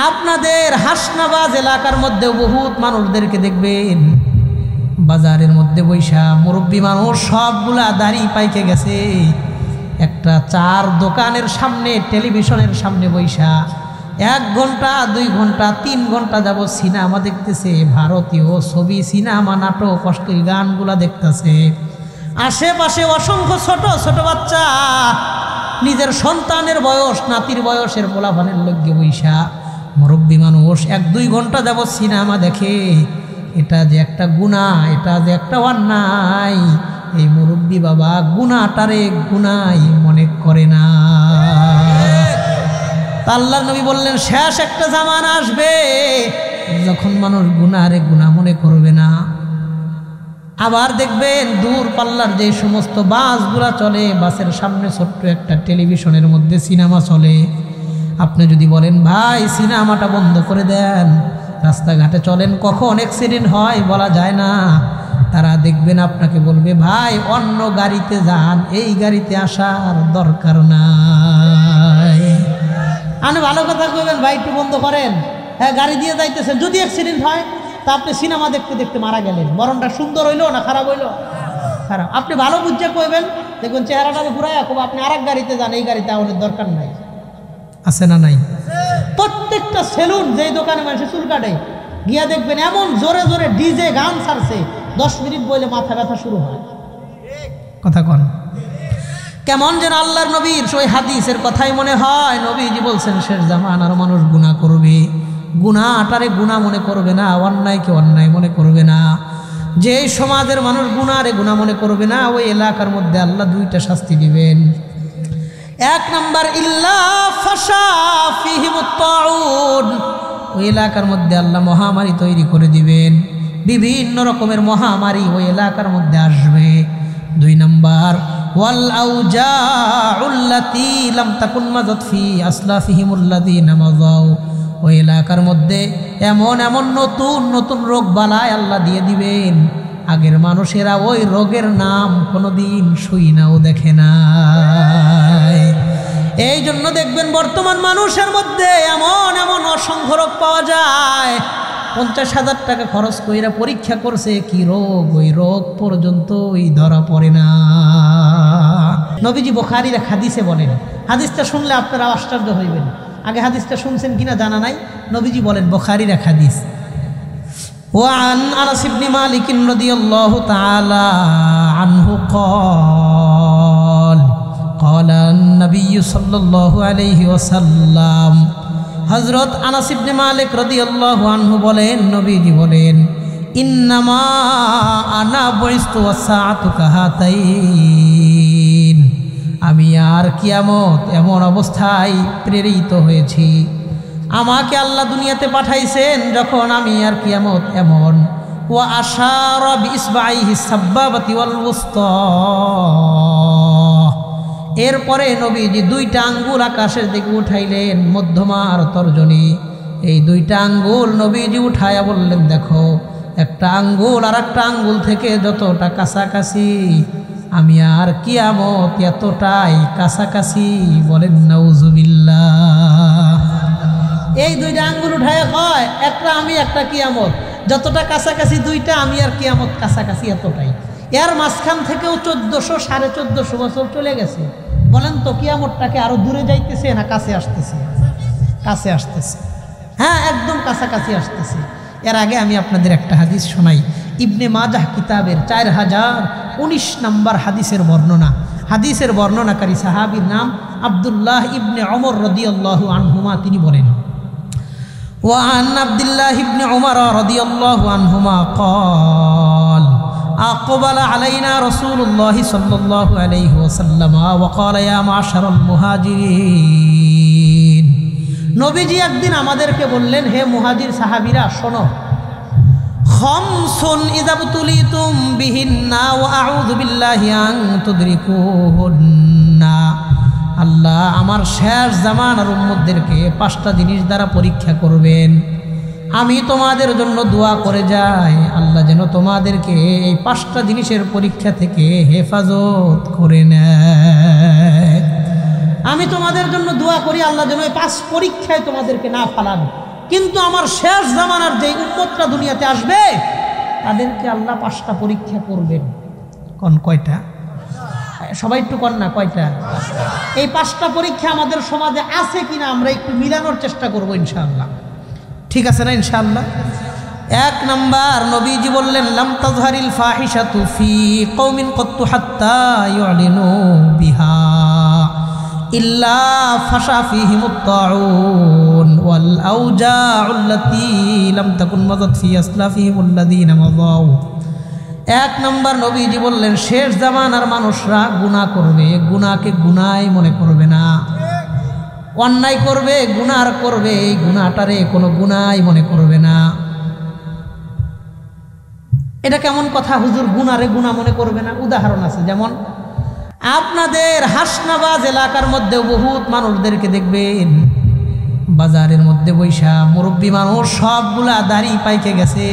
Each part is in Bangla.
আপনাদের হাসনাবাদ এলাকার মধ্যে বহুত মানুষদেরকে দেখবেন বাজারের মধ্যে বৈশা মুরব্বী মানুষ সবগুলা দাড়ি পাইকে গেছে, একটা চার দোকানের সামনে টেলিভিশনের সামনে বৈশা 1 ঘন্টা 2 ঘন্টা 3 ঘন্টা যাব সিনেমা দেখতেছে, ভারতীয় ছবি সিনেমা নাটক অশ্লীল গানগুলা দেখতেছে। আশেপাশে অসংখ্য ছোট ছোট বাচ্চা নিজের সন্তানের বয়স নাতির বয়সের পোলাপানের লগ্গে বৈশা মুরব্বী মানুষ 1-2 ঘন্টা যাব সিনেমা দেখে। এটা যে একটা গুনাহ, এটা যে একটা অন্যায়, এই মুরব্বী বাবা গুনাহটারে গুনাহ মনে করে না। আল্লাহর নবী বললেন শেষ একটা জামানা আসবে যখন মানুষ গুনাহরে গুনাহ মনে করবে না। আবার দেখবেন দূর পাল্লার যে সমস্ত বাসগুলা চলে, বাসের সামনে ছোট্ট একটা টেলিভিশনের মধ্যে সিনেমা চলে। আপনি যদি বলেন ভাই সিনেমাটা বন্ধ করে দেন, রাস্তাঘাটে চলেন, কখন অ্যাক্সিডেন্ট হয় বলা যায় না, তারা দেখবেন আপনাকে বলবে ভাই অন্য গাড়িতে যান, এই গাড়িতে আসার দরকার নাই। আপনি ভালো কথা কইবেন ভাই একটু বন্ধ করেন, হ্যাঁ গাড়ি দিয়ে যাইতেছে, যদি অ্যাক্সিডেন্ট হয় তা আপনি সিনেমা দেখতে দেখতে মারা গেলেন, বরণটা সুন্দর হইলো না খারাপ হইলো? খারাপ। আপনি ভালো বুঝে কইবেন, দেখবেন চেহারাটা ঘুরাইয়া খুব আপনি আরেক গাড়িতে যান, এই গাড়িতে আমাদের দরকার নাই। আছে না নাই? প্রত্যেকটা সেলুন যেই দোকানে মানুষের চুল কাটে গিয়া দেখবেন এমন জোরে জোরে ডিজে গান ছাড়ছে, 10 মিনিট বইলে মাথা ব্যথা শুরু হয়। কথা কন কেমন যেন আল্লাহর নবীর ওই হাদিসের কথাই মনে হয়। নবীজি বলছেন শেষ জামানার মানুষ গুনাহ করবে, গুনাহটারে গুনাহ মনে করবে না, অন্যায়কে অন্যায় মনে করবে না। যেই সমাজের মানুষ গুনাহরে গুনাহ মনে করবে না, ওই এলাকার মধ্যে আল্লাহ 2টা শাস্তি দিবেন। 1 নাম্বার ইল্লা ফাশা ফিহিমুত তাউন, ওই এলাকার মধ্যে আল্লাহ মহামারী তৈরি করে দিবেন, বিভিন্ন রকমের মহামারী ওই এলাকার মধ্যে আসবে। 2 নাম্বার ওয়াল আউজাউল্লাতী লাম তাকুন মাযাত ফি আসলাফিহিমুল্লাযীনা মাযাউ, ওই এলাকার মধ্যে এমন এমন নতুন নতুন রোগ বালাই আল্লাহ দিয়ে দিবেন, আগের মানুষেরা ওই রোগের নাম কোনোদিন শুই নাও দেখে না। এই জন্য দেখবেন বর্তমান মানুষের মধ্যে এমন এমন অসংখ্য রোগ পাওয়া যায়, 50,000 টাকা খরচ কইরা পরীক্ষা করছে কি রোগ, ওই রোগ পর্যন্তই ধরা পড়ে না। নবীজি বুখারীর হাদিসে বলেন, হাদিসটা শুনলে আপনারা আশ্চর্য হইবেন, আগে হাদিসটা শুনছেন কিনা জানা নাই। নবীজি বলেন বুখারীর হাদিস, وعن أنس بن مالك رضي الله تعالى عنه قال قال النبي صلى الله عليه وسلم, হযরত আনাস ইবনে মালিক রাদিয়াল্লাহু আনহু বলেন, নবীজি বলেন ইন্নামা আনা বুইস্তু ওয়াসাআতু কাহাতাইন, আমি আর কিয়ামত এমন অবস্থায় প্রেরিত হয়েছি, আমাকে আল্লাহ দুনিয়াতে পাঠাইছেন যখন আমি আর কিয়ামত এমন। ওয়া আশারা বিইসবাইহি সাব্বাবাতি ওয়াল ওয়ুসতা, এরপরে নবীজি 2টা আঙ্গুল আকাশের দিকে উঠাইলেন, মধ্যমা আর তর্জনী, এই 2টা আঙ্গুল নবীজি উঠায়া বললেন দেখো, একটা আঙ্গুল আর একটা আঙ্গুল থেকে যতটা কাছাকাছি, আমি আর কিয়ামত এতটাই কাছাকাছি। বলেন নাউজুবিল্লাহ। এই 2টা আঙ্গুল উঠায় কয় একটা আমি একটা কিয়ামত, যতটা কাছাকাছি 2টা আমি আর কিয়ামত কাছাকাছি এতটাই। এর মাঝখান থেকেও 1400 1450 বছর চলে গেছে। বলেন তো কিয়ামতটাকে আরো দূরে যাইতেছে না কাছে আসতেছে? কাছে আসতেছে, হ্যাঁ একদম কাছাকাছি আসতেছে। এর আগে আমি আপনাদের একটা হাদিস শোনাই, ইবনে মাজাহ কিতাবের 4019 নম্বর হাদিসের বর্ণনা। হাদিসের বর্ণনাকারী সাহাবীর নাম আব্দুল্লাহ ইবনে ওমর রাদিয়াল্লাহু আনহুমা, তিনি বলেন وعن عبد الله بن عمر رضي الله عنهما قال أقبل علينا رسول الله صلى الله عليه وسلم وقال يا معشر المهاجرين, নবীজি একদিন আমাদেরকে বললেন হে মুহাজির সাহাবীরা শোনো, খামসুন ইযা বুতুলিতুম বিহিন্না ওয়া আউযু বিল্লাহি আন তুদরিকুহুন্না, আল্লাহ আমার শেষ জামানার উম্মতদেরকে 5টা জিনিস দ্বারা পরীক্ষা করবেন, আমি তোমাদের জন্য দোয়া করে যাই আল্লাহ যেন তোমাদেরকে এই 5টা জিনিসের পরীক্ষা থেকে হেফাজত করে নেয়। আমি তোমাদের জন্য দোয়া করি আল্লাহ যেন এই 5 পরীক্ষায় তোমাদেরকে না ফালান। কিন্তু আমার শেষ জামানার যে উম্মতরা দুনিয়াতে আসবে তাদেরকে আল্লাহ 5টা পরীক্ষা করবেন। কোন কয়টা? সবাই একটু কন না, কয়টা? এই 5টা পরীক্ষা আমাদের সমাজে আছে কিনা আমরা একটু মিলানোর চেষ্টা করব ইনশাআল্লাহ। ঠিক আছে না ইনশাআল্লাহ? 1 নাম্বার নবীজি বললেন, লাম তাজহারিল ফাহিশাতু ফি কওমিন কত্তু হাত্তা ইউলিনু বিহা ইল্লা ফাশা ফিহিমুত তাউন ওয়াল আউজাউল্লাতী লাম তাকুন মাযাত ফি আসলাফিহিমুল্লাযীনা মাযাউ। 1 নাম্বার নবীজি বললেন, শেষ জামানার মানুষরা গুনাহ করবে, গুনাহকে গুনাহ মনে করবে না, অন্যায় করবে, গুনাহ করবে, এই গুনাহটারে কোনো গুনাহ মনে করবে না। এটা কেমন কথা হুজুর, গুনারে গুনাহ মনে করবে না? উদাহরণ আছে, যেমন আপনাদের হাসনাবাদ এলাকার মধ্যে বহুত মানুষদেরকে দেখবেন বাজারের মধ্যে বৈশা, মুরব্বী মানুষ সবগুলা দাড়ি পাইকে গেছে,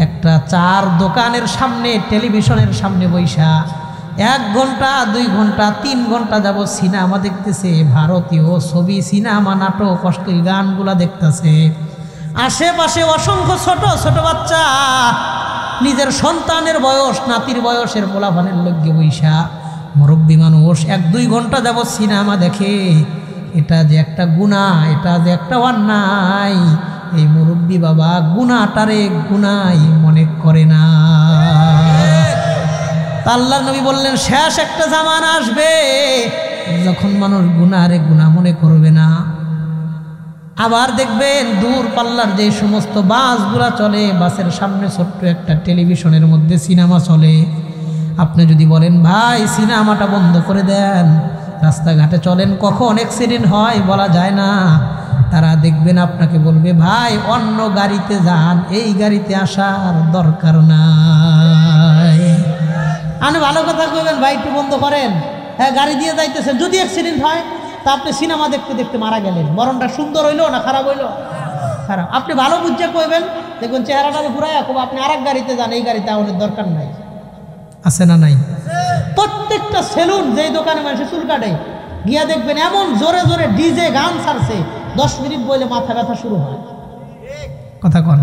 একটা চার দোকানের সামনে টেলিভিশনের সামনে বৈশা 1 ঘন্টা 2 ঘন্টা 3 ঘন্টা যাব সিনেমা দেখতেছে, ভারতীয় ছবি, সিনেমা, নাটক, অশ্লীল গানগুলা দেখতেছে। আশেপাশে অসংখ্য ছোট ছোট বাচ্চা নিজের সন্তানের বয়স, নাতির বয়সের পোলাপানের লগ্গে বৈশা মুরব্বী মানুষ 1-2 ঘন্টা যাব সিনেমা দেখে। এটা যে একটা গুনাহ, এটা যে একটা অন্যায়, এই মুরব্বী বাবা গুনাহটারে গুনাহ মনে করে না। আল্লাহর নবী বললেন, শেষ একটা জামানা আসবে যখন মানুষ গুনাহরে গুনাহ মনে করবে না। আবার দেখবেন দূর পাল্লার যে সমস্ত বাসগুলা চলে, বাসের সামনে ছোট্ট একটা টেলিভিশনের মধ্যে সিনেমা চলে। আপনি যদি বলেন ভাই সিনেমাটা বন্ধ করে দেন, রাস্তাঘাটে চলেন, কখন অ্যাক্সিডেন্ট হয় বলা যায় না, তারা দেখবেন আপনাকে বলবে ভাই অন্য গাড়িতে যান, এই গাড়িতে আসার দরকার নাই। আপনি ভালো কথা কইবেন, ভাই একটু বন্ধ করেন, হ্যাঁ গাড়ি দিয়ে যাইতেছে, যদি অ্যাক্সিডেন্ট হয় তা আপনি সিনেমা দেখতে দেখতে মারা গেলেন, বরণটা সুন্দর হইলো না খারাপ হইলো? খারাপ। আপনি ভালো বুঝে কইবেন, দেখবেন চেহারাটা ঘুরাইয়া খুব আপনি আরেক গাড়িতে যান, এই গাড়িতে আমাদের দরকার নাই। আছে না নাই? প্রত্যেকটা সেলুন যেই দোকানে মানুষের চুল কাটে গিয়া দেখবেন এমন জোরে জোরে ডিজে গান ছাড়ছে, 10 মিনিট বইলে মাথা ব্যথা শুরু হয়। কথা কন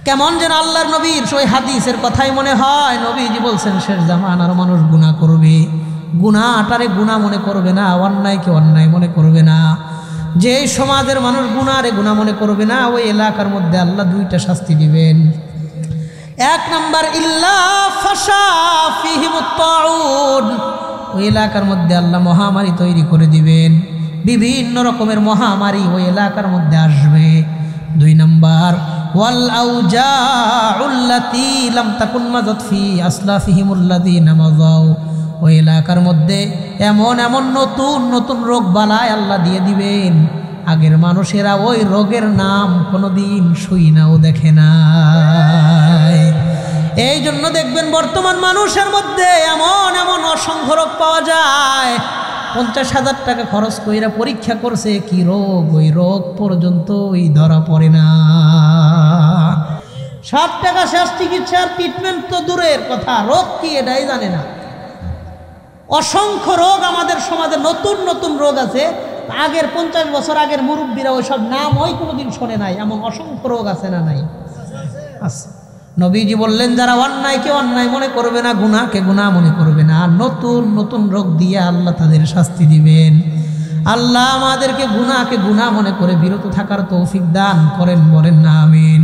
কেমন যেন আল্লাহর নবীর ওই হাদিসের কথাই মনে হয়। নবীজি বলছেন শেষ জামানার মানুষ গুনাহ করবে, গুনাহটারে গুনাহ মনে করবে না, অন্যায়কে অন্যায় মনে করবে না। যেই সমাজের মানুষ গুনাহরে গুনাহ মনে করবে না, ওই এলাকার মধ্যে আল্লাহ 2টা শাস্তি দিবেন। 1 নাম্বার, ইল্লা ফাশা ফিহিমুত তাউন, ওই এলাকার মধ্যে আল্লাহ মহামারী তৈরি করে দিবেন, বিভিন্ন রকমের মহামারী ওই এলাকার মধ্যে আসবে। 2 নাম্বার, ওয়াল আউজাউল্লাতী লাম তাকুন মাযাত ফি আসলাফিহিমুল্লাযীনা মাযাউ, ওই এলাকার মধ্যে এমন এমন নতুন নতুন রোগ বালাই আল্লাহ দিয়ে দিবেন, আগের মানুষেরা ওই রোগের নাম কোনোদিন শুই নাও দেখে না। এই জন্য দেখবেন বর্তমান মানুষের মধ্যে এমন এমন অসংখ্য রোগ পাওয়া যায়, 50,000 টাকা খরচ কইরা পরীক্ষা করছে, কি রোগ, ওই রোগ পর্যন্তই ধরা পড়ে না। 60 টাকা শেষ চিকিৎসার ট্রিটমেন্ট তো দূরের কথা, রোগ কি এটাই জানে না। অসংখ্য রোগ আমাদের সমাজে, নতুন নতুন রোগ আছে, আগের 50 বছর আগের মুরব্বীরা ওইসব নাম ওই কোনোদিন শোনে নাই, এমন অসংখ্য রোগ আছে না নাই? আছে। নবীজি বললেন যারা অন্যায়কে অন্যায় মনে করবে না, গুনাহকে গুনাহ মনে করবে না, নতুন নতুন রোগ দিয়ে আল্লাহ তাদের শাস্তি দিবেন। আল্লাহ আমাদেরকে গুনাহকে গুনাহ মনে করে বিরত থাকার তৌফিক দান করেন, বলেন না আমিন।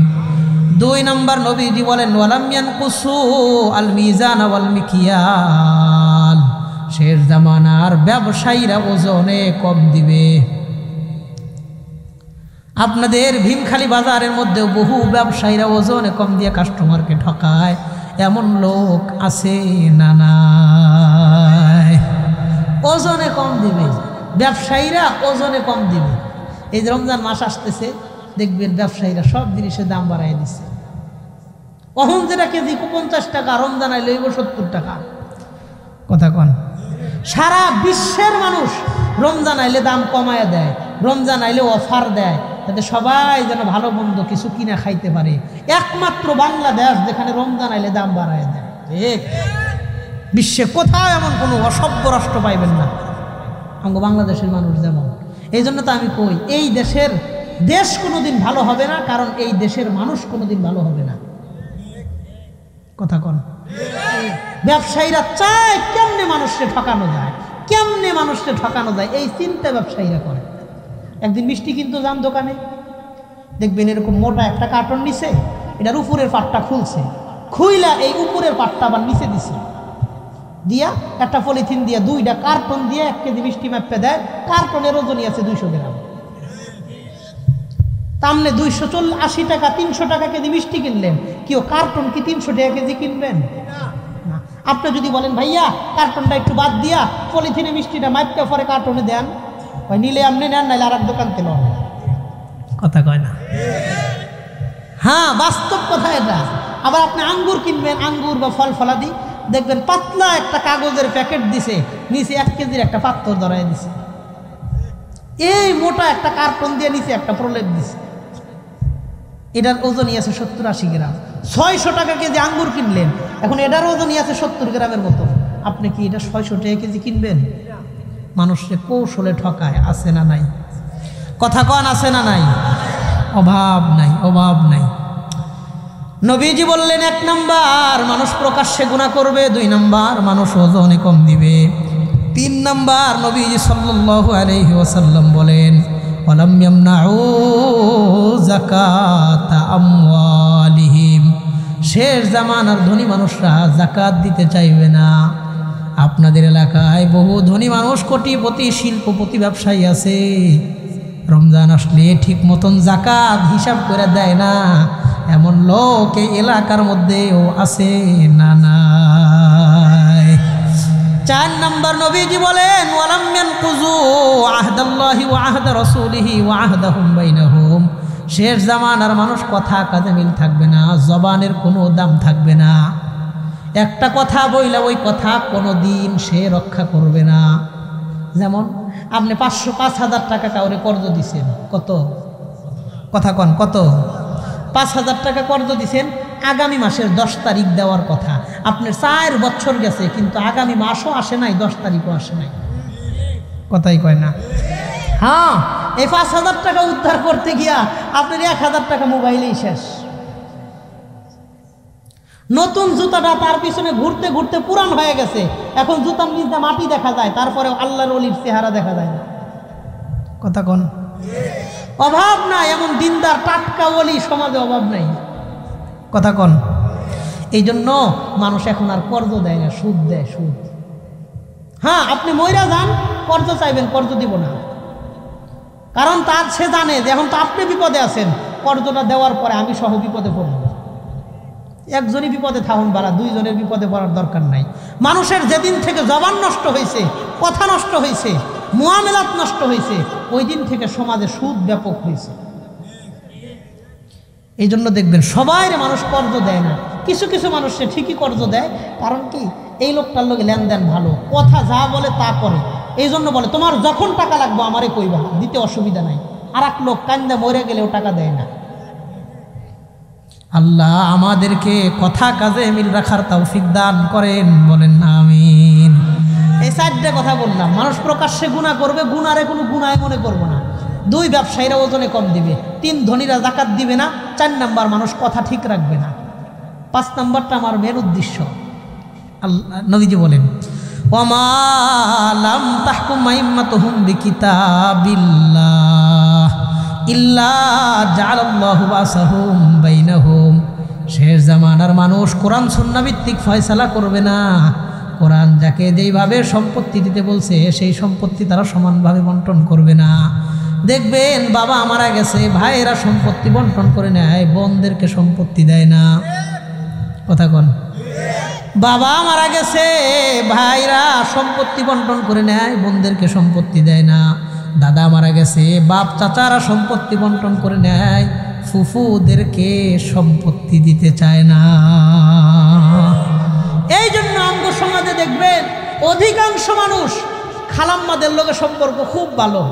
2 নাম্বার নবীজি বলেন, ওয়ালাম ইয়ানকুসু আল মিজান ওয়াল মিকিয়াল, শেষ জামানার ব্যবসায়ীরা ওজনে কম দিবে। আপনাদের ভীমখালি বাজারের মধ্যে বহু ব্যবসায়ীরা ওজনে কম দিয়ে কাস্টমারকে ঠকায়, এমন লোক আছে না নাই? ওজনে কম দিবে ব্যবসায়ীরা, ওজনে কম দিবে। এই যে রমজান মাস আসতেছে, দেখবেন ব্যবসায়ীরা সব জিনিসের দাম বাড়াই দিচ্ছে। অহন যেটা কেজি 50 টাকা, রমজান আইলে 70 টাকা। কথা কন। সারা বিশ্বের মানুষ রমজান আইলে দাম কমায় দেয়, রমজান আইলে অফার দেয়, যাতে সবাই যেন ভালো মন্দ কিছু কিনা খাইতে পারে। একমাত্র বাংলাদেশ যেখানে রমজান আইলে দাম বাড়ায় দেয়। বিশ্বে কোথাও এমন কোনো অসভ্য রাষ্ট্র পাইবেন না। আমাকে বাংলাদেশের মানুষ যেমন। এই জন্য তো আমি কই এই দেশ কোনোদিন ভালো হবে না, কারণ এই দেশের মানুষ কোনোদিন ভালো হবে না। কথা কন। ব্যবসায়ীরা চায় কেমনে মানুষকে ঠকানো যায়, কেমনে মানুষকে ঠকানো যায়, এই চিন্তা ব্যবসায়ীরা করে। একদিন মিষ্টি কিন্তু যান দোকানে, দেখবেন এরকম মোটা একটা কার্টন নিছে, এটার উপরের পাটটা খুলছে, খুইলা এই উপরের পাটটা আবার নিচে দিছে, দিয়া একটা পলিথিন দিয়া 2টা কার্টন দিয়ে 1 কেজি মিষ্টি মাপে দেয়। কার্টনের ওজনই আছে 200 গ্রাম। তামনে 280 টাকা 300 টাকা কেজি মিষ্টি কিনলেন, কেউ কার্টন কি 300 টাকা কেজি কিনবেন না। আপনি যদি বলেন ভাইয়া কার্টনটা একটু বাদ দিয়া পলিথিনে মিষ্টিটা মাপতে পরে কার্টনে দেন, ওই নিলে আপনি নেন, নাইলে আর এক দোকান তেল। কথা কয় না? হ্যাঁ, বাস্তব কথা এটা। আবার আপনি আঙ্গুর কিনবেন, আঙ্গুর বা ফল ফলাদি, দেখবেন পাতলা একটা কাগজের প্যাকেট দিছে, নিচে 1 কেজির একটা পাথর ধরাই দিছে। এই মোটা একটা কার্টন দিয়ে নিচে একটা প্রলেপ দিছে, এটার ওজনই আছে 70-80 গ্রাম। 600 টাকা কেজি আঙ্গুর কিনলেন, এখন এটার ওজনই আছে 70 গ্রামের মতো। আপনি কি এটা 600 টাকা কেজি কিনবেন? মানুষকে কৌশলে ঠকায়, আছে না নাই? কথা কন, আছে না নাই? অভাব নাই, অভাব নাই। নবীজি বললেন 1 নাম্বার মানুষ প্রকাশ্যে গুনাহ করবে, 2 নাম্বার মানুষ ওজনে কম দিবে, 3 নাম্বার নবীজি সাল্লাল্লাহু আলাইহি ওয়াসাল্লাম বলেন ওয়ালাম ইয়ামনাউ যাকাতা আমওয়ালিহিম, শেষ জামানার ধনী মানুষরা যাকাত দিতে চাইবে না। আপনাদের এলাকায় বহু ধনী মানুষ, কোটিপতি, শিল্পপতি, ব্যবসায়ী আছে, রমজান আসলে ঠিক মতন যাকাত হিসাব করে দেয় না, এমন লোক এই এলাকার মধ্যেও আছে না নাই? 4 নাম্বার নবীজি বলেন ওয়ালাম ইয়ানকুযু আহদাল্লাহি ওয়া আহদা রাসূলিহি ওয়া আহদাহুম বাইনাহুম, শেষ জামানার মানুষ কথা কাজে মিল থাকবে না, জবানের কোনো দাম থাকবে না। একটা কথা বইলা ওই কথা কোনো দিন সে রক্ষা করবে না। যেমন আপনি 5,000 টাকা কাউরে কর্জ দিছেন, কত? কথা কন, কত? 5,000 টাকা কর্জ দিছেন, আগামী মাসের 10 তারিখ দেওয়ার কথা। আপনার 4 বছর গেছে, কিন্তু আগামী মাসও আসে নাই, 10 তারিখও আসে নাই। কথাই কয় না? হ্যাঁ, এই 5,000 টাকা উদ্ধার করতে গিয়া আপনার 1,000 টাকা মোবাইলেই শেষ। নতুন জুতাটা তার পিছনে ঘুরতে ঘুরতে পুরান হয়ে গেছে, এখন জুতার নিচে মাটি দেখা যায়, তারপরে আল্লাহর ওলির চেহারা দেখা যায় না। কথা কন। অভাব নাই, এমন দিনদার টাটকা ওলি সমাজে অভাব নাই। কথা কন। এই জন্য মানুষ এখন আর কর্জ দেয় না, সুদ দেয়, সুদ। হ্যাঁ, আপনি মইরা যান, কর্জ চাইবেন, কর্জ দিব না, কারণ তার সে জানে যে এখন তো আপনি বিপদে আছেন, কর্জটা দেওয়ার পরে আমি সহ বিপদে পড়ব। একজনই বিপদে থাকুন বাড়া, 2 জনের বিপদে পড়ার দরকার নাই। মানুষের যেদিন থেকে জবান নষ্ট হয়েছে, কথা নষ্ট হয়েছে, মুআমেলাত নষ্ট হয়েছে, ওই দিন থেকে সমাজে সুদ ব্যাপক হয়েছে। এই জন্য দেখবেন সবাই মানুষ কর্জ দেয় না, কিছু কিছু মানুষ সে ঠিকই কর্জ দেয়। কারণ কি, এই লোকটার লোকে লেনদেন ভালো, কথা যা বলে তা করে, এই জন্য বলে তোমার যখন টাকা লাগবে আমারে কইবা, দিতে অসুবিধা নাই। আর এক লোক কান্দে মরে গেলেও টাকা দেয় না। আল্লাহ আমাদেরকে কথা কাজে মিল রাখার তৌফিক দান করেন, বলেন আমিন। এই 4টা কথা বললাম। মানুষ প্রকাশ্যে গুনাহ করবে, গুনারে কোনো গুনাহ মনে করবো না। 2 ব্যবসায়ীরা ওজনে কম দিবে, 3 ধনীরা যাকাত দিবে না, 4 নাম্বার মানুষ কথা ঠিক রাখবে না। 5 নাম্বারটা আমার মেন উদ্দেশ্য। আল্লাহ নবীজি বলেন ওয়ামা লাম তাহকুম আইম্মাতুহুম বিকিতাবিল্লাহ ইল্লা জাআলাল্লাহু বাসাহুম বাইনাহুম, শেষ জামানার মানুষ কোরআন সুন্নাহ ভিত্তিক ফয়সালা করবে না। কোরআন যাকে যেইভাবে সম্পত্তি দিতে বলছে সেই সম্পত্তি তারা সমানভাবে বন্টন করবে না। দেখবেন বাবা মারা গেছে, ভাইয়েরা সম্পত্তি বন্টন করে নেয়, বোনদেরকে সম্পত্তি দেয় না। কথা কন। বাবা মারা গেছে, ভাইরা সম্পত্তি বন্টন করে নেয়, বোনদেরকে সম্পত্তি দেয় না। দাদা মারা গেছে, বাপ চাচারা সম্পত্তি বন্টন করে নেয়, ফুফুদেরকে সম্পত্তি দিতে চায় না। এই জন্য আমগো সমাজে দেখবেন অধিকাংশ মানুষ খালাম্মাদের লোকের সম্পর্ক খুব ভালো।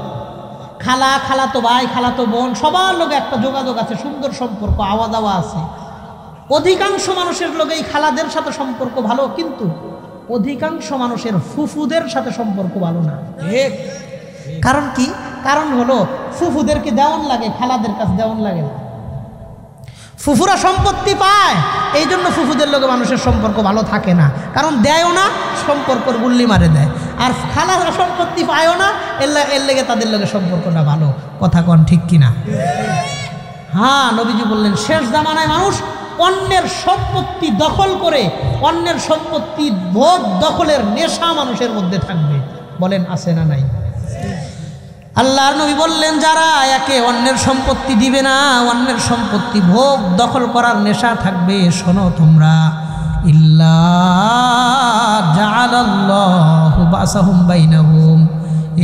খালা, খালাতো ভাই, খালাতো বোন সবার লোকে একটা যোগাযোগ আছে, সুন্দর সম্পর্ক, আওয়া দাওয়া আছে। অধিকাংশ মানুষের লোকে এই খালাদের সাথে সম্পর্ক ভালো, কিন্তু অধিকাংশ মানুষের ফুফুদের সাথে সম্পর্ক ভালো না। কারণ কি? কারণ হলো ফুফুদেরকে দেওয়ান লাগে, খালাদের কাছে দেওয়ান লাগে না। ফুফুরা সম্পত্তি পায়, এই জন্য ফুফুদের লোকে মানুষের সম্পর্ক ভালো থাকে না, কারণ দেয়ও না, সম্পর্কর গুল্লি মারে দেয়। আর খালারা সম্পত্তি পায়ও না, এর লেগে তাদের লোকে সম্পর্কটা ভালো। কথা কন ঠিক কিনা? হ্যাঁ, নবীজি বললেন শেষ জামানায় মানুষ অন্যের সম্পত্তি দখল করে, অন্যের সম্পত্তি ভোগ দখলের নেশা মানুষের মধ্যে থাকবে। বলেন আছে না নাই? আল্লাহর নবী বললেন যারা একে অন্যের সম্পত্তি দিবে না, অন্যের সম্পত্তি ভোগ দখল করার নেশা থাকবে, শোনো তোমরা, ইল্লা জাআলাল্লাহু বাসাহুম বাইনাহুম,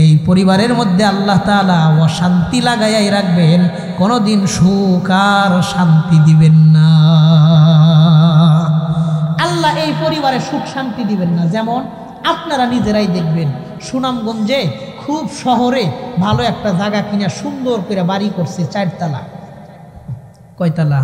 এই পরিবারের মধ্যে আল্লাহ তাআলা অশান্তি লাগাইয়াই রাখবেন, কোনোদিন সুখ আর শান্তি দিবেন না। আল্লাহ এই পরিবারে সুখ শান্তি দিবেন না। যেমন আপনারা নিজেরাই দেখবেন, সুনামগঞ্জে খুব শহরে ভালো একটা জায়গা কিনা সুন্দর করে বাড়ি করছে, 4 তলা। কয়তলা?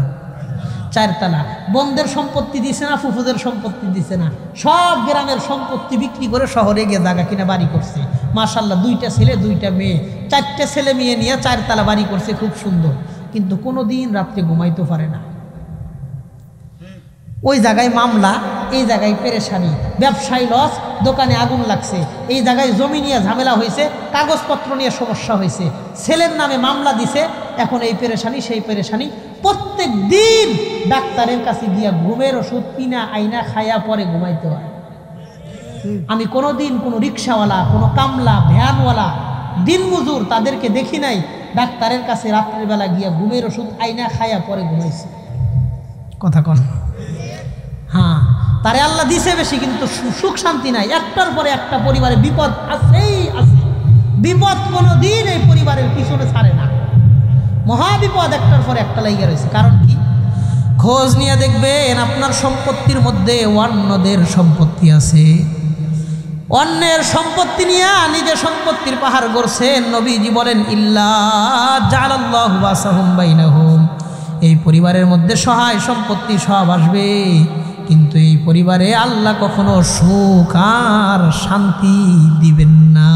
4 তলা। বন্ধের সম্পত্তি দিছে না, ফুফুদের সম্পত্তি দিছে না, সব গ্রামের সম্পত্তি বিক্রি করে শহরে গিয়ে জায়গা কিনা বাড়ি করছে। মাশাআল্লাহ, 2টা ছেলে 2টা মেয়ে, 4টে ছেলে মেয়ে নিয়ে 4 তলা বাড়ি করছে, খুব সুন্দর। কিন্তু কোনো দিন রাত্রে ঘুমাইতে পারে না। ওই জায়গায় মামলা, এই জায়গায় পেরেশানি, ব্যবসায়ী লস, দোকানে আগুন লাগছে, এই জায়গায় জমি নিয়ে ঝামেলা হয়েছে, কাগজপত্র নিয়ে সমস্যা হয়েছে, ছেলের নামে মামলা দিছে, এখন এই পেরেশানি সেই পেরেশানি। প্রত্যেক দিন ডাক্তারের কাছে গিয়া ঘুমের ওষুধ কিনা আইনা খায়া পরে ঘুমাইতে হয়। আমি কোনোদিন কোনো রিক্সাওয়ালা, কোনো কামলা, ভ্যানওয়ালা, দিনমজুর তাদেরকে দেখি নাই ডাক্তারের কাছে রাত্রিবেলা গিয়া ঘুমের ওষুধ আইনা খায়া পরে ঘুমাইছে। কথা কন? হ্যাঁ, তারে আল্লাহ দিছে বেশি, কিন্তু সুখ শান্তি নাই। একটার পরে একটা পরিবারে বিপদ আছেই আছে। বিপদ কোনো দিন এই পরিবারের পিছনে ছাড়ে না, মহাবিপদ একটার পরে একটা লাইগা রয়েছে। কারণ কি? খোঁজ নিয়ে দেখবেন আপনার সম্পত্তির মধ্যে অন্যদের সম্পত্তি আছে। অন্যের সম্পত্তি নিয়ে নিজের সম্পত্তির পাহাড় গড়ছেন। নবীজি বলেন ইল্লা জাআলাল্লাহু বাসাহুম বাইনাহুম, এই পরিবারের মধ্যে সহায় সম্পত্তি সব আসবে, কিন্তু এই পরিবারে আল্লাহ কখনো সুখ আর শান্তি দিবেন না।